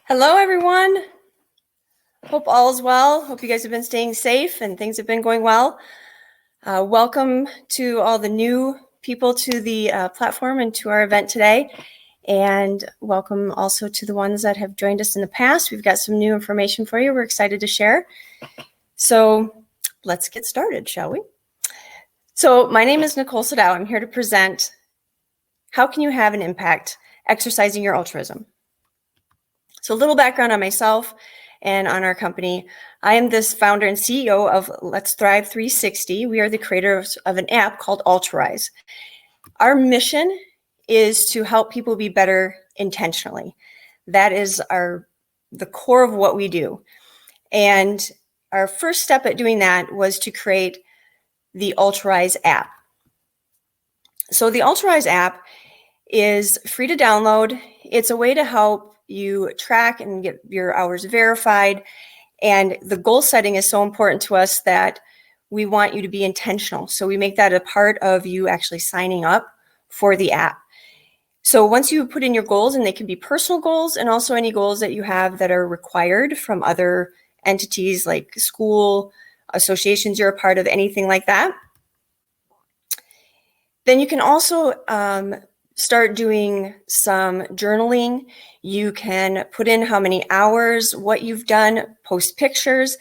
Hello, everyone. Hope all is well. Hope you guys have been staying safe and things have been going well. Welcome to all the new people to the platform and to our event today. And welcome also to the ones that have joined us in the past. We've got some new information for you we're excited to share. So let's get started, shall we? So my name is Nicole Sadao. I'm here to present How Can You Have an Impact Exercising Your Altruism? So a little background on myself and on our company. I am this founder and CEO of Let's Thrive 360. We are the creators of an app called Altruize. Our mission is to help people be better intentionally. That is the core of what we do. And our first step at doing that was to create the Altruize app. So the Altruize app is free to download. It's a way to help you track and get your hours verified. And the goal setting is so important to us that we want you to be intentional. So we make that a part of you actually signing up for the app. So once you put in your goals, and they can be personal goals and also any goals that you have that are required from other entities like school, associations you're a part of, anything like that, then you can also start doing some journaling. You can put in how many hours, what you've done, post pictures,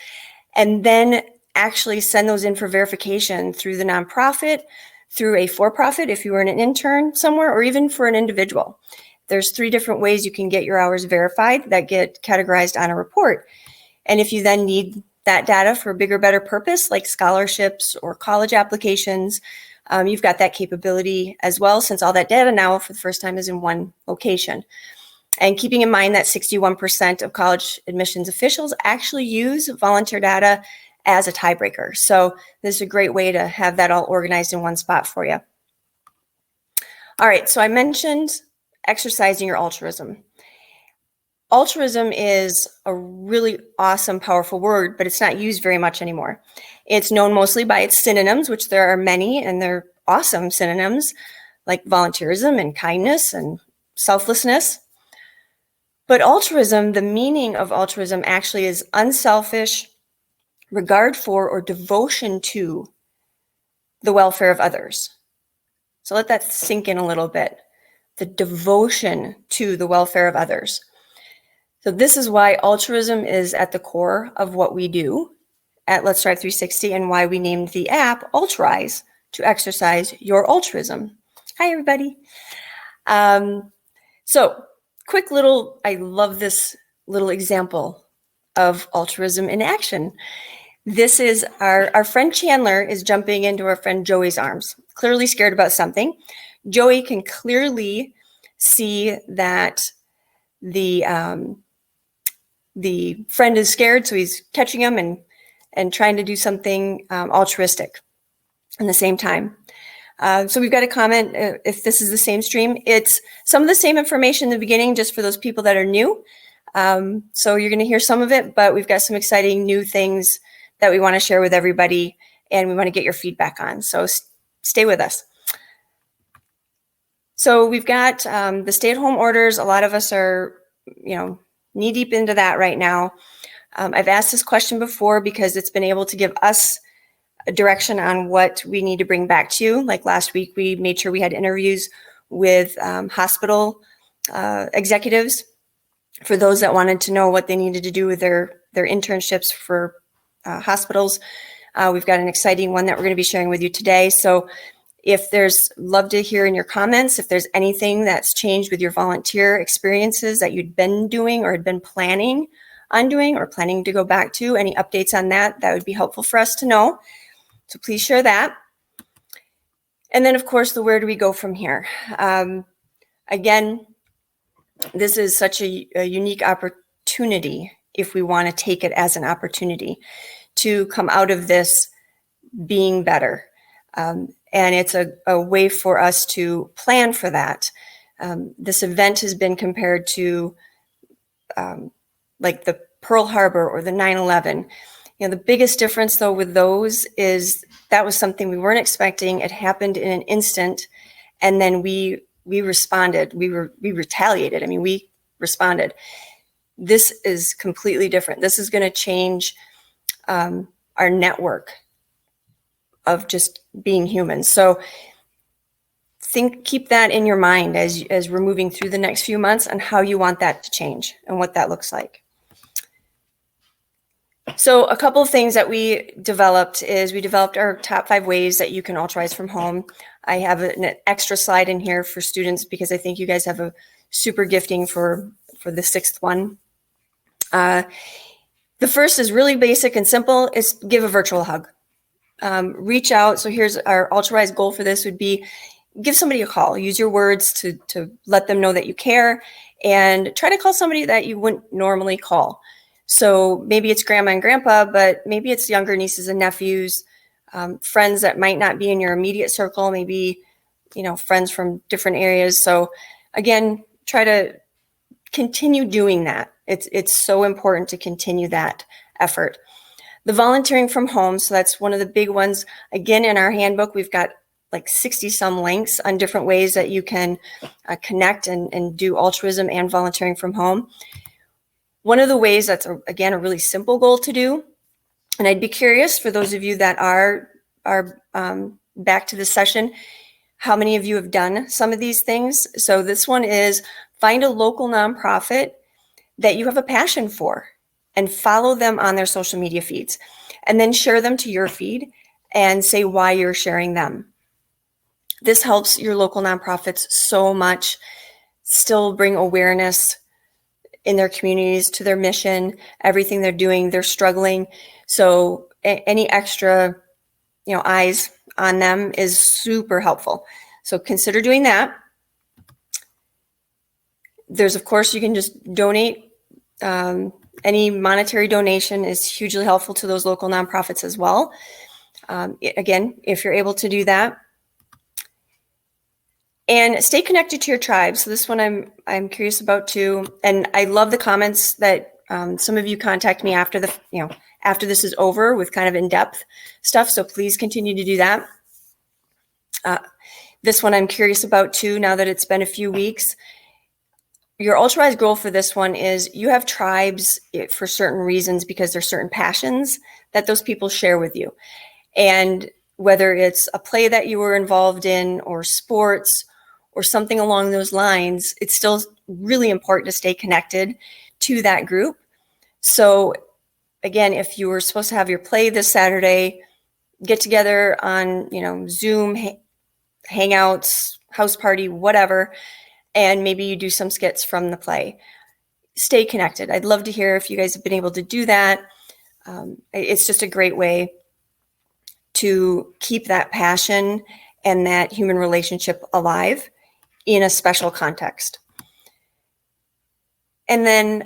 and then actually send those in for verification through the nonprofit, through a for-profit if you were an intern somewhere, or even for an individual. There's 3 different ways you can get your hours verified that get categorized on a report. And if you then need that data for a bigger, better purpose, like scholarships or college applications, you've got that capability as well, since all that data now for the first time is in one location. And keeping in mind that 61% of college admissions officials actually use volunteer data as a tiebreaker. So this is a great way to have that all organized in one spot for you. All right, so I mentioned exercising your altruism. Altruism is a really awesome, powerful word, but it's not used very much anymore. It's known mostly by its synonyms, which there are many, and they're awesome synonyms, like volunteerism and kindness and selflessness. But altruism, the meaning of altruism actually is unselfish regard for or devotion to the welfare of others. So let that sink in a little bit. The devotion to the welfare of others. So this is why altruism is at the core of what we do at Let's Thrive 360 and why we named the app Altruize, to exercise your altruism. Hi, everybody. So quick little, I love this little example of altruism in action. This is our friend Chandler is jumping into our friend Joey's arms, clearly scared about something. Joey can clearly see that the friend is scared, so he's catching him and trying to do something altruistic in the same time. So we've got a comment if this is the same stream. It's some of the same information in the beginning, just for those people that are new. So you're going to hear some of it, but we've got some exciting new things that we want to share with everybody, and we want to get your feedback on. So stay with us. So we've got the stay-at-home orders. A lot of us are, knee deep into that right now. I've asked this question before because it's been able to give us a direction on what we need to bring back to you. Like last week, we made sure we had interviews with hospital executives for those that wanted to know what they needed to do with their internships for hospitals. We've got an exciting one that we're going to be sharing with you today. So love to hear in your comments if there's anything that's changed with your volunteer experiences that you'd been doing or had been planning on doing or planning to go back to. Any updates on that would be helpful for us to know. So please share that. And then, of course, where do we go from here? Again, this is such a unique opportunity, if we want to take it as an opportunity, to come out of this being better. And it's a way for us to plan for that. This event has been compared to like the Pearl Harbor or the 9/11. The biggest difference, though, with those is that was something we weren't expecting. It happened in an instant, and then we responded. We retaliated. We responded. this is completely different. This is going to change our network of just being human. So keep that in your mind as we're moving through the next few months on how you want that to change and what that looks like. So a couple of things that we developed our top 5 ways that you can altruize from home. I have an extra slide in here for students because I think you guys have a super gifting for the 6th one. The first is really basic and simple, is give a virtual hug. Reach out. So here's our altruize goal for this would be give somebody a call. Use your words to let them know that you care, and try to call somebody that you wouldn't normally call. So maybe it's grandma and grandpa, but maybe it's younger nieces and nephews, friends that might not be in your immediate circle, maybe, friends from different areas. So again, try to continue doing that. It's so important to continue that effort. The volunteering from home. So that's one of the big ones. Again, in our handbook, we've got like 60 some links on different ways that you can connect and do altruism and volunteering from home. One of the ways that's, again, a really simple goal to do, and I'd be curious for those of you that are back to this session, how many of you have done some of these things? So this one is find a local nonprofit that you have a passion for and follow them on their social media feeds, and then share them to your feed and say why you're sharing them. This helps your local nonprofits so much, still bring awareness in their communities to their mission, everything they're doing. They're struggling. So any extra, eyes on them is super helpful. So consider doing that. There's, of course, you can just donate. Any monetary donation is hugely helpful to those local nonprofits as well. Again, if you're able to do that. And stay connected to your tribe. So this one I'm curious about too. And I love the comments that some of you contact me after this is over with kind of in-depth stuff. So please continue to do that. This one I'm curious about too, now that it's been a few weeks. Your altruize goal for this one is you have tribes for certain reasons because there's certain passions that those people share with you. And whether it's a play that you were involved in or sports or something along those lines, it's still really important to stay connected to that group. So again, if you were supposed to have your play this Saturday, get together on, Zoom, hangouts, house party, whatever, and maybe you do some skits from the play. Stay connected. I'd love to hear if you guys have been able to do that. It's just a great way to keep that passion and that human relationship alive in a special context. And then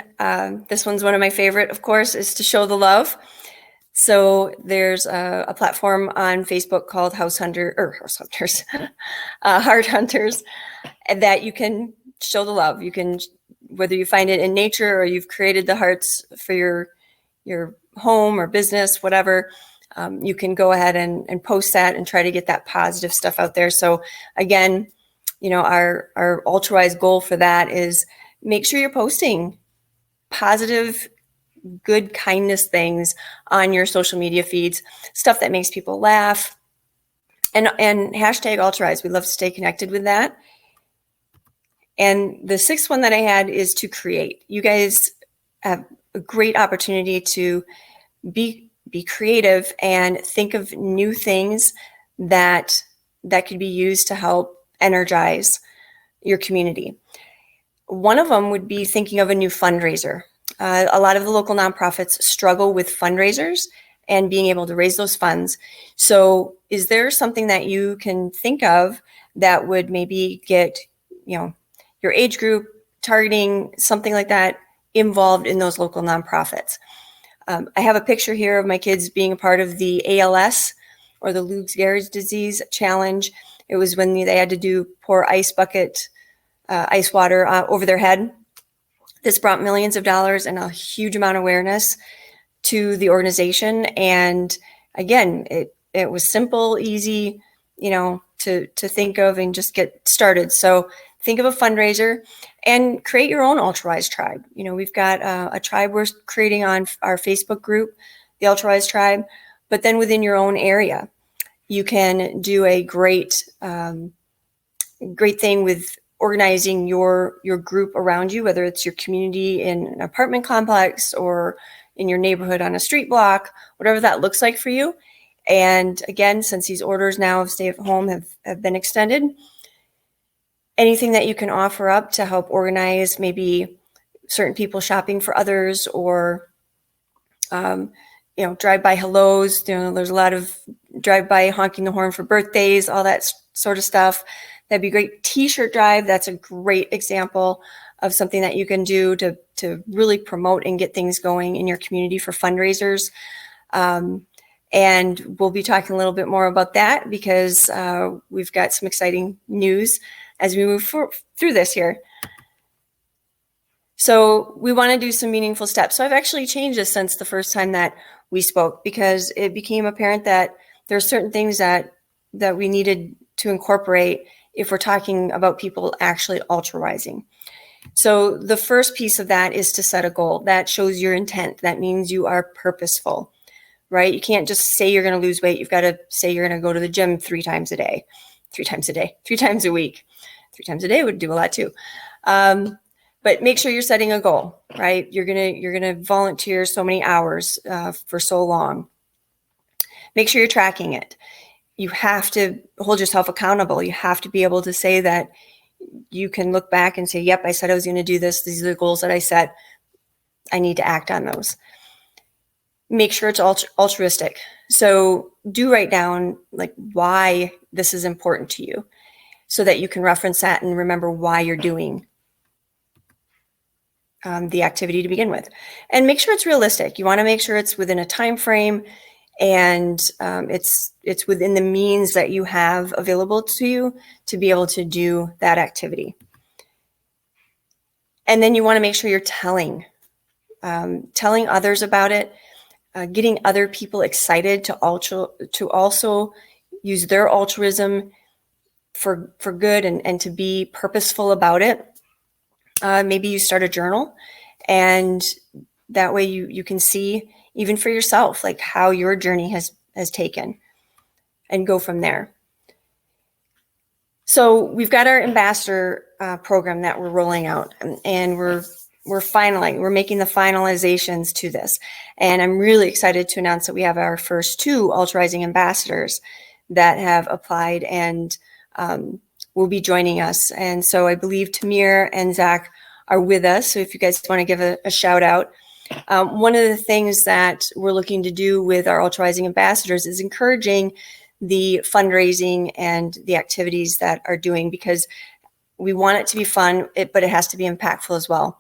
this one's one of my favorite, of course, is to show the love. So there's a platform on Facebook called Heart Hunters, that you can show the love. You can, whether you find it in nature or you've created the hearts for your home or business, whatever, you can go ahead and post that and try to get that positive stuff out there. So again, our altruize goal for that is make sure you're posting positive, good kindness things on your social media feeds, stuff that makes people laugh, and hashtag altruize. We love to stay connected with that. And the 6th one that I had is to create. You guys have a great opportunity to be creative and think of new things that could be used to help energize your community. One of them would be thinking of a new fundraiser. A lot of the local nonprofits struggle with fundraisers and being able to raise those funds. So is there something that you can think of that would maybe get, your age group, targeting something like that, involved in those local nonprofits? I have a picture here of my kids being a part of the ALS, or the Lou Gehrig's disease challenge. It was when they had to pour ice water over their head. This brought millions of dollars and a huge amount of awareness to the organization. And again, it was simple, easy, to think of and just get started. So think of a fundraiser And create your own Altruize tribe. You know, we've got a tribe we're creating on our Facebook group, the Altruize tribe, but then within your own area, you can do a great thing with organizing your group around you, whether it's your community in an apartment complex or in your neighborhood on a street block, whatever that looks like for you. And again, since these orders now of stay at home have been extended, anything that you can offer up to help organize maybe certain people shopping for others, or drive-by hellos. You know, there's a lot of drive-by honking the horn for birthdays, all that sort of stuff. That'd be great. T-shirt drive, that's a great example of something that you can do to really promote and get things going in your community for fundraisers. And we'll be talking a little bit more about that because we've got some exciting news as we move through this here. So we want to do some meaningful steps. So I've actually changed this since the first time that we spoke, because it became apparent that there are certain things that we needed to incorporate if we're talking about people actually altruizing. So the first piece of that is to set a goal. That shows your intent. That means you are purposeful, right? You can't just say you're going to lose weight. You've got to say you're going to go to the gym 3 times a day, 3 times a day, 3 times a week. 3 times a day would do a lot too. But make sure you're setting a goal, right? You're gonna volunteer so many hours for so long. Make sure you're tracking it. You have to hold yourself accountable. You have to be able to say that you can look back and say, yep, I said I was going to do this. These are the goals that I set. I need to act on those. Make sure it's altruistic. So do write down like why this is important to you, so that you can reference that and remember why you're doing the activity to begin with. And make sure it's realistic. You want to make sure it's within a time frame, and it's within the means that you have available to you to be able to do that activity. And then you want to make sure you're telling others about it, getting other people excited to also use their altruism for good and to be purposeful about it. Maybe you start a journal, and that way you can see even for yourself like how your journey has taken, and go from there. So we've got our ambassador program that we're rolling out, and we're making the finalizations to this. And I'm really excited to announce that we have our first 2 Altruizing Ambassadors that have applied and will be joining us. And so I believe Tamir and Zach are with us. So if you guys want to give a shout out. One of the things that we're looking to do with our Altruizing Ambassadors is encouraging the fundraising and the activities that are doing, because we want it to be fun, but it has to be impactful as well.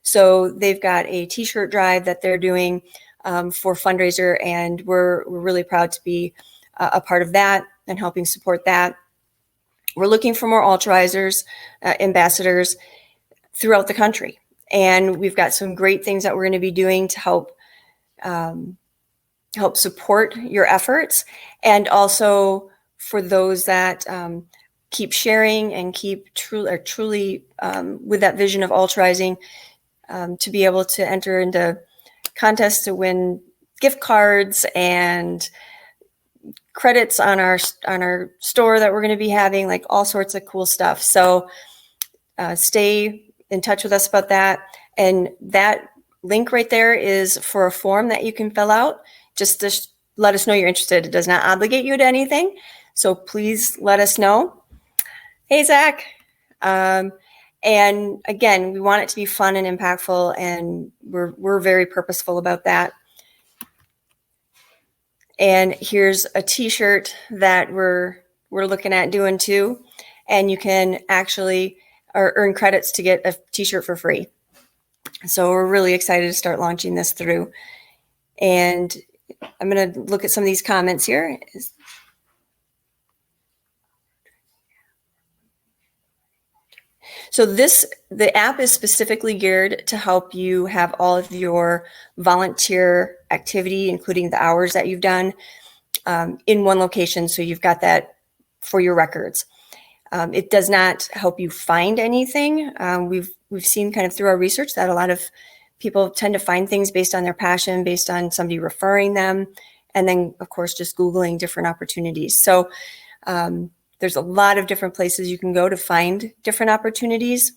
So they've got a t-shirt drive that they're doing for fundraiser, and we're really proud to be a part of that and helping support that. We're looking for more Altruizers, ambassadors throughout the country. And we've got some great things that we're going to be doing to help support your efforts. And also for those that keep sharing and keep truly with that vision of altruizing, to be able to enter into contests to win gift cards and credits on our store that we're going to be having, like all sorts of cool stuff. So stay in touch with us about that. And that link right there is for a form that you can fill out just to let us know you're interested. It does not obligate you to anything. So please let us know. Hey, Zach. And again, we want it to be fun and impactful, and we're very purposeful about that. And here's a t-shirt that we're looking at doing too. And you can actually earn credits to get a t-shirt for free. So we're really excited to start launching this through. And I'm going to look at some of these comments here. So the app is specifically geared to help you have all of your volunteer activity, including the hours that you've done, in one location. So you've got that for your records. It does not help you find anything. we've seen kind of through our research that a lot of people tend to find things based on their passion, based on somebody referring them, and then of course just Googling different opportunities. So there's a lot of different places you can go to find different opportunities.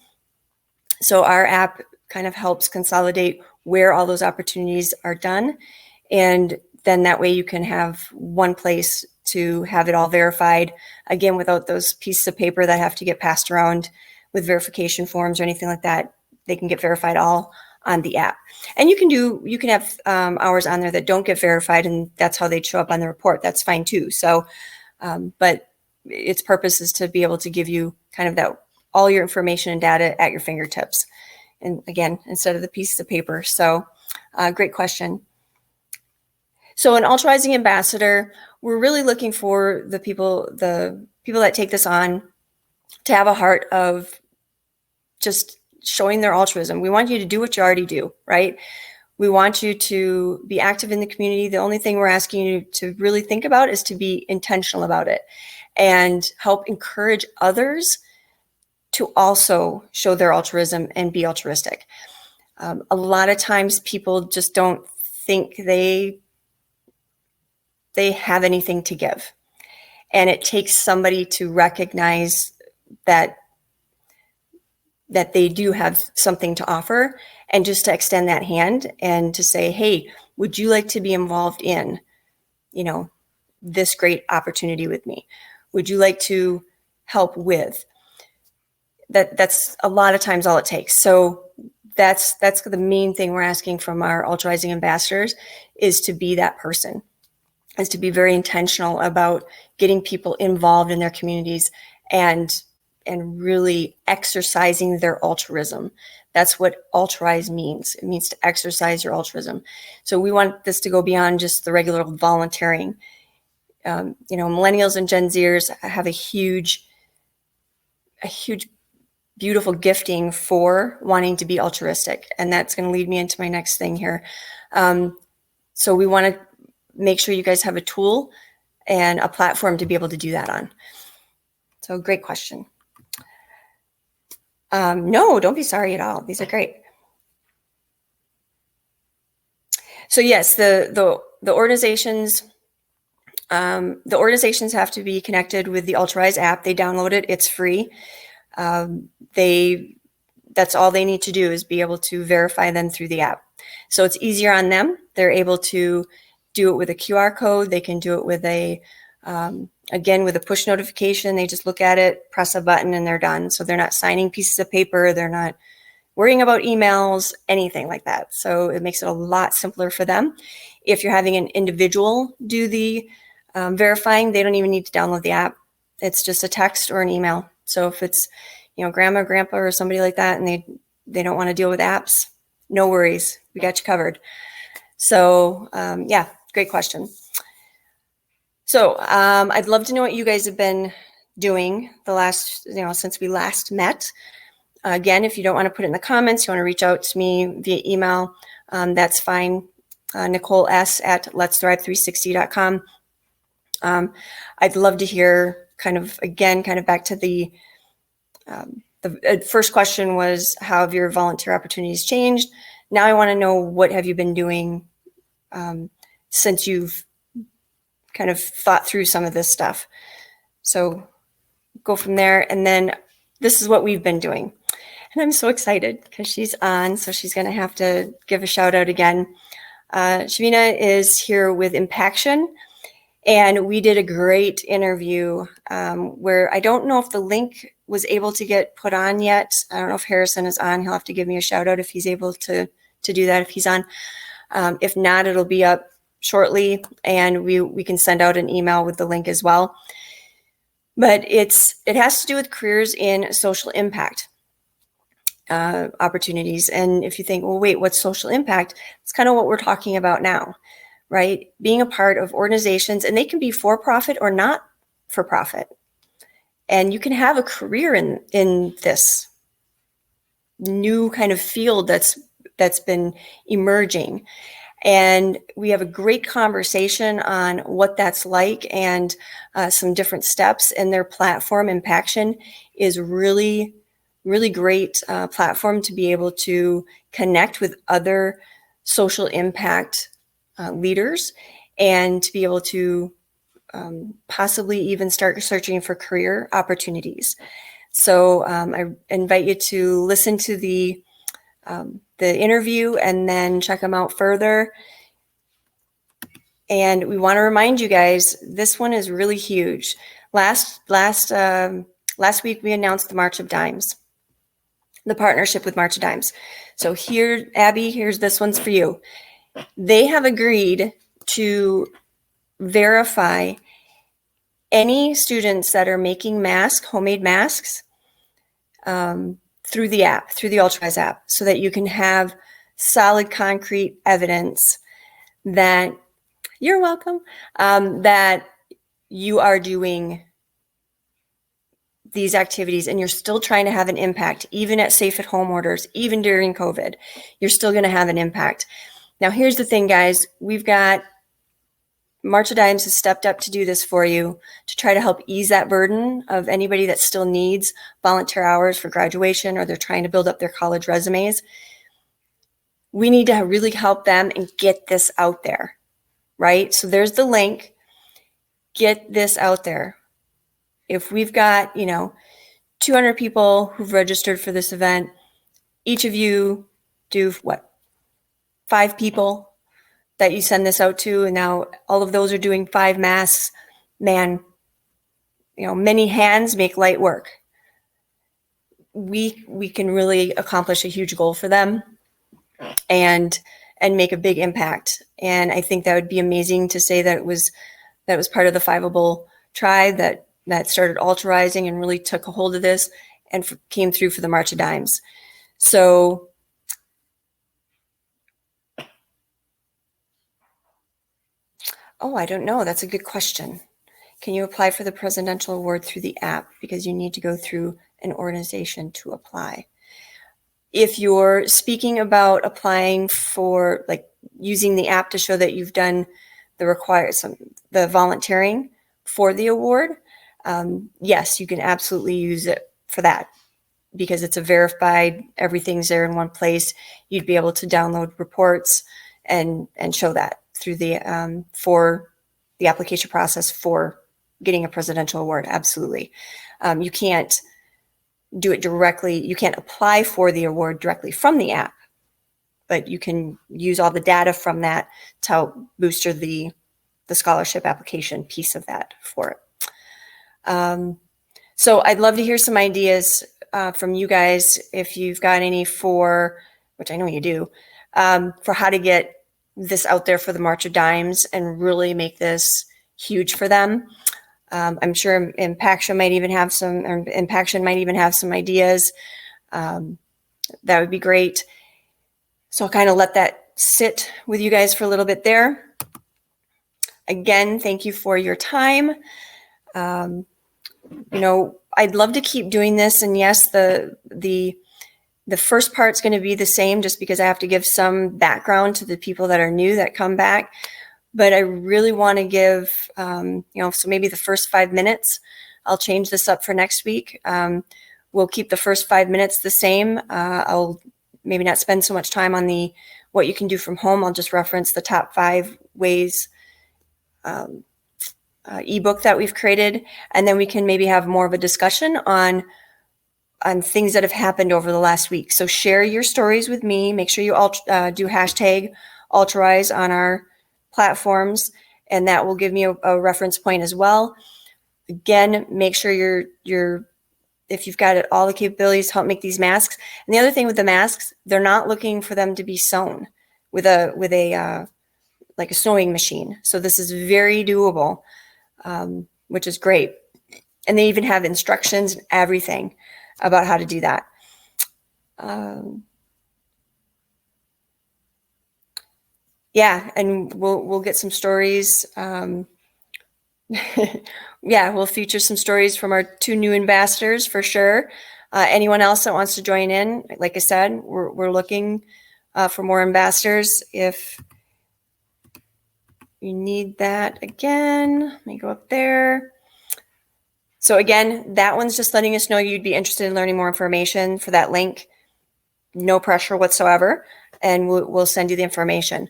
So our app kind of helps consolidate where all those opportunities are done. And then that way you can have one place to have it all verified, again, without those pieces of paper that have to get passed around with verification forms or anything like that. They can get verified all on the app. And you can have hours on there that don't get verified, and that's how they show up on the report. That's fine too. So, but its purpose is to be able to give you kind of that all your information and data at your fingertips. And again, instead of the pieces of paper. So great question. So an Altruizing Ambassador, we're really looking for the people that take this on to have a heart of just showing their altruism. We want you to do what you already do, right? We want you to be active in the community. The only thing we're asking you to really think about is to be intentional about it and help encourage others to also show their altruism and be altruistic. A lot of times people just don't think they have anything to give. And it takes somebody to recognize that they do have something to offer, and just to extend that hand and to say, hey, would you like to be involved in, this great opportunity with me? Would you like to help with? That's a lot of times all it takes. So that's the main thing we're asking from our Altruizing Ambassadors, is to be that person, is to be very intentional about getting people involved in their communities and really exercising their altruism. That's what altruize means. It means to exercise your altruism. So we want this to go beyond just the regular volunteering. Millennials and Gen Zers have a huge, beautiful gifting for wanting to be altruistic. And that's going to lead me into my next thing here. So we want to make sure you guys have a tool and a platform to be able to do that on. So great question. No, don't be sorry at all. These are great. So yes, the organizations have to be connected with the Altruize app. They download it. It's free. That's all they need to do, is be able to verify them through the app. So it's easier on them. They're able to do it with a QR code. They can do it with again, with a push notification. They just look at it, press a button, and they're done. So they're not signing pieces of paper. They're not worrying about emails, anything like that. So it makes it a lot simpler for them. If you're having an individual do the verifying, they don't even need to download the app. It's just a text or an email. So if it's, grandma, grandpa, or somebody like that, and they don't want to deal with apps, no worries. We got you covered. So yeah, great question. So I'd love to know what you guys have been doing the last, since we last met. Again, if you don't want to put it in the comments, you want to reach out to me via email, that's fine. Nicole S at letsthrive360.com. I'd love to hear kind of back to the first question was, how have your volunteer opportunities changed? Now I want to know, what have you been doing since you've kind of thought through some of this stuff? So go from there. And then this is what we've been doing. And I'm so excited because she's on, so she's going to have to give a shout out again. Shavina is here with Impaction, and we did a great interview where I don't know if the link was able to get put on yet. I don't know if Harrison is on. He'll have to give me a shout out if he's able to do that, if he's on. If not, it'll be up shortly, and we can send out an email with the link as well. But it has to do with careers in social impact opportunities. And if you think, well, wait, what's social impact? It's kind of what we're talking about now, right? Being a part of organizations, and they can be for profit or not for profit. And you can have a career in this new kind of field that's been emerging. And we have a great conversation on what that's like, and some different steps. And their platform, Impaction, is really really great platform to be able to connect with other social impact leaders and to be able to possibly even start searching for career opportunities. So I invite you to listen to the interview and then check them out further. And we want to remind you guys, this one is really huge. Last week we announced the March of Dimes, the partnership with March of Dimes. So here, Abby, here's this one's for you. They have agreed to verify any students that are making homemade masks, through the app, through the Altruize app, so that you can have solid, concrete evidence that you're welcome, that you are doing these activities and you're still trying to have an impact, even at safe at home orders, even during COVID, you're still going to have an impact. Now, here's the thing, guys. We've got March of Dimes has stepped up to do this for you, to try to help ease that burden of anybody that still needs volunteer hours for graduation, or they're trying to build up their college resumes. We need to really help them and get this out there, right? So there's the link. Get this out there. If we've got, 200 people who've registered for this event, each of you do what? 5 people that you send this out to, and now all of those are doing 5 masks. Man, many hands make light work. We can really accomplish a huge goal for them and make a big impact. And I think that would be amazing to say that was part of the Fiveable tribe that started Altruizing and really took a hold of this and came through for the March of Dimes. So I don't know. That's a good question. Can you apply for the presidential award through the app? Because you need to go through an organization to apply. If you're speaking about applying for, like, using the app to show that you've done the volunteering for the award, yes, you can absolutely use it for that, because it's a verified, everything's there in one place. You'd be able to download reports and show that through the for the application process for getting a presidential award. Absolutely. You can't do it directly. You can't apply for the award directly from the app, but you can use all the data from that to help booster the scholarship application piece of that for it. So I'd love to hear some ideas from you guys, if you've got any which I know you do, for how to get this out there for the March of Dimes and really make this huge for them. I'm sure Impaction might even have some ideas. That would be great. So I'll kind of let that sit with you guys for a little bit there. Again, thank you for your time. I'd love to keep doing this, and yes, the first part's going to be the same, just because I have to give some background to the people that are new that come back. But I really want to give, so maybe the first 5 minutes, I'll change this up for next week. We'll keep the first 5 minutes the same. I'll maybe not spend so much time on what you can do from home. I'll just reference the top 5 ways ebook that we've created, and then we can maybe have more of a discussion on things that have happened over the last week. So share your stories with me. Make sure you do hashtag Altruize on our platforms, and that will give me a reference point as well. Again, make sure if you've got all the capabilities to help make these masks. And the other thing with the masks, they're not looking for them to be sewn with a like a sewing machine. So this is very doable, which is great. And they even have instructions and everything about how to do that. Yeah, and we'll get some stories. Yeah, we'll feature some stories from our 2 new ambassadors for sure. Anyone else that wants to join in, like I said, we're looking for more ambassadors. If you need that again, let me go up there. So again, that one's just letting us know you'd be interested in learning more information for that link. No pressure whatsoever, and we'll send you the information.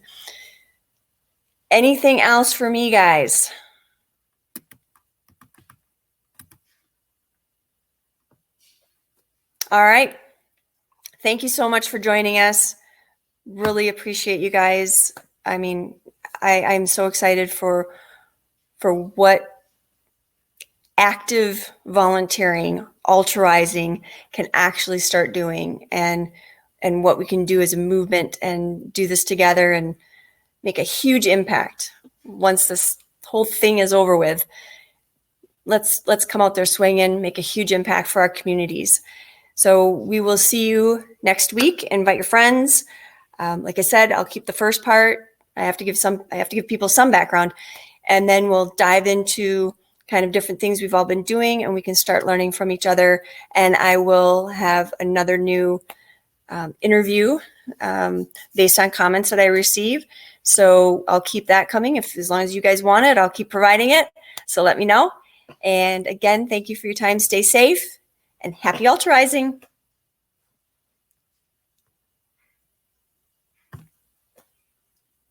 Anything else for me, guys? All right. Thank you so much for joining us. Really appreciate you guys. I mean, I'm so excited for what active volunteering, altruizing can actually start doing, and what we can do as a movement and do this together and make a huge impact once this whole thing is over with. Let's come out there swinging, make a huge impact for our communities. So we will see you next week. Invite your friends. Like I said, I'll keep the first part. I have to give people some background, and then we'll dive into kind of different things we've all been doing, and we can start learning from each other. And I will have another new interview based on comments that I receive. So I'll keep that coming. As long as you guys want it, I'll keep providing it. So let me know. And again, thank you for your time. Stay safe and happy altruizing.